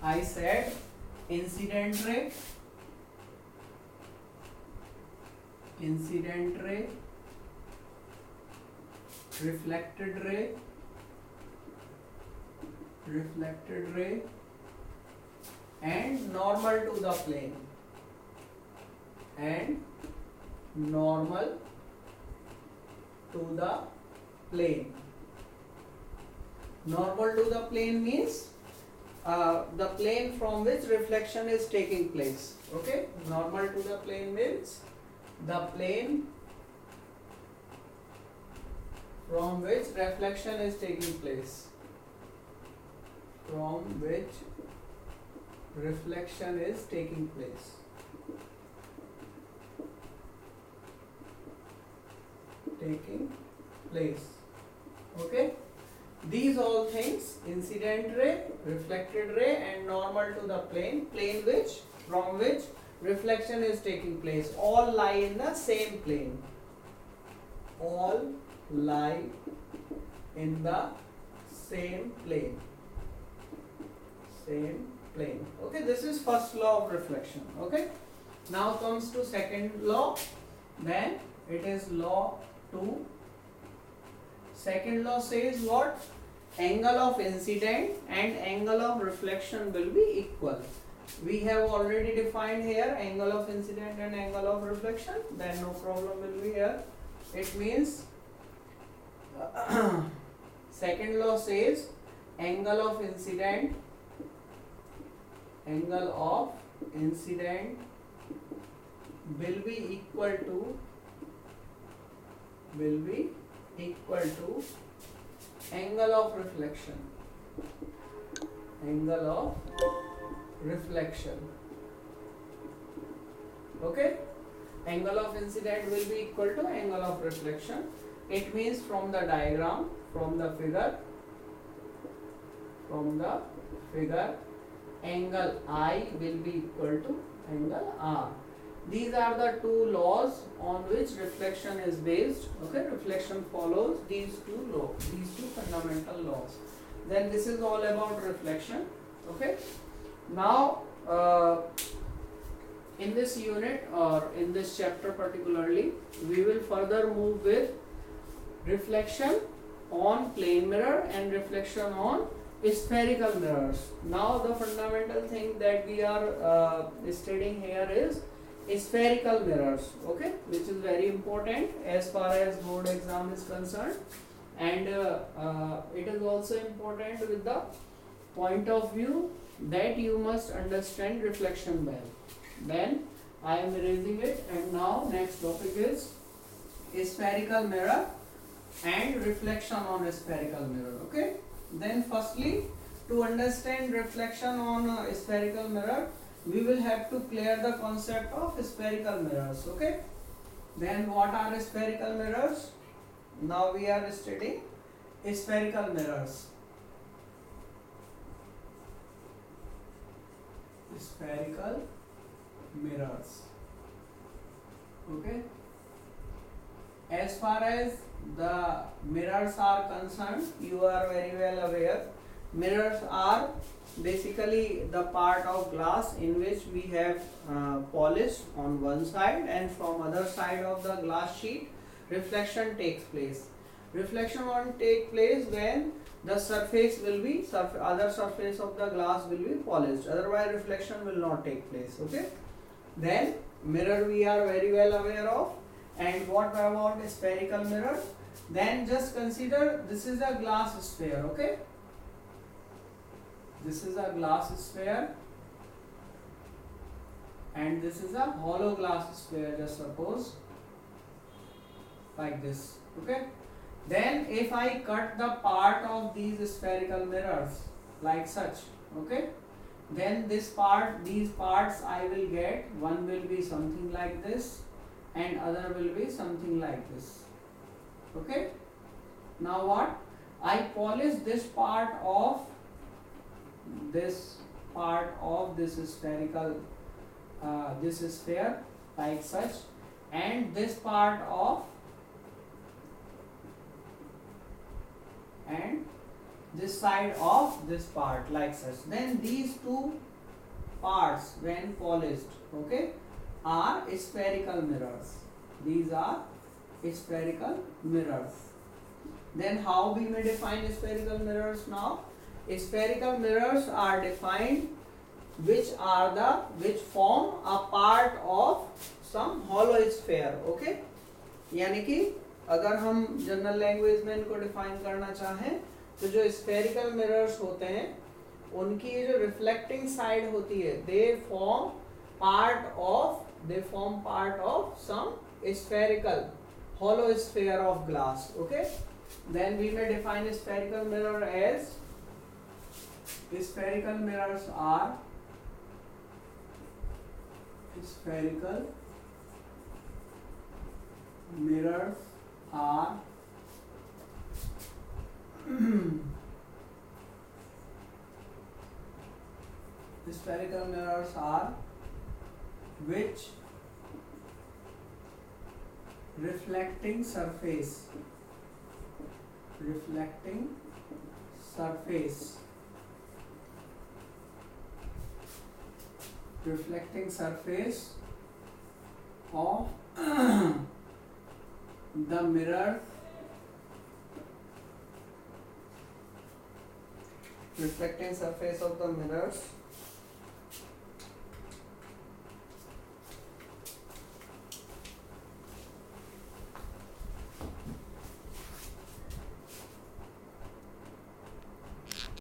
I said incident ray, reflected ray, and normal to the plane, Normal to the plane means the plane from which reflection is taking place. Okay, normal to the plane means the plane from which reflection is taking place. Okay, these all things, incident ray, reflected ray, and normal to the plane from which reflection is taking place, all lie in the same plane. Okay, this is first law of reflection. Okay, now comes to second law. Then it is law 2. Second law says what? Angle of incident and angle of reflection will be equal. We have already defined here angle of incident and angle of reflection, then no problem will be here. It means second law says angle of incident will be equal to angle of reflection. Okay, angle of incident will be equal to angle of reflection. It means from the diagram, from the figure, angle I will be equal to angle R. These are the two laws on which reflection is based. Okay, reflection follows these two fundamental laws. Then this is all about reflection. Okay, now in this unit or in this chapter particularly, we will further move with reflection on plane mirror and reflection on spherical mirrors. Now the fundamental thing that we are studying here is spherical mirrors, okay, which is very important as far as board exam is concerned, and it is also important with the point of view that you must understand reflection well. Then I am erasing it, and now next topic is spherical mirror and reflection on a spherical mirror. Okay, then firstly, to understand reflection on a spherical mirror, we will have to clear the concept of spherical mirrors. Okay, then what are spherical mirrors? Now we are studying spherical mirrors. Okay, as far as the mirrors are concerned, you are very well aware. Mirrors are basically the part of glass in which we have polish on one side, and from other side of the glass sheet reflection takes place. Reflection won't take place when the surface will be other surface of the glass will be polished, otherwise reflection will not take place. Okay, then mirror we are very well aware of. And what about a spherical mirror? Then just consider this is a glass sphere. Okay, this is a glass sphere and this is a hollow glass sphere, just suppose like this. Okay, then if I cut the part of these spherical mirrors like such, okay, then these parts I will get, one will be something like this and other will be something like this. Okay, now what? I polish this part of this spherical this sphere like such, and this part of this side of this part like such. Then these two parts when polished, okay, are spherical mirrors. These are spherical mirrors. Then how we may define spherical mirrors now? Spherical mirrors are defined which form a part of some hollow sphere, okay. यानी कि अगर हम general language में इनको define करना चाहें तो जो स्फेरिकल मिरर्स होते हैं उनकी जो रिफ्लेक्टिंग साइड होती है they form part of some spherical hollow sphere of glass, okay. Then we may define spherical mirror as spherical mirrors are spherical mirrors are which reflecting surface of the mirror reflecting surface of the mirrors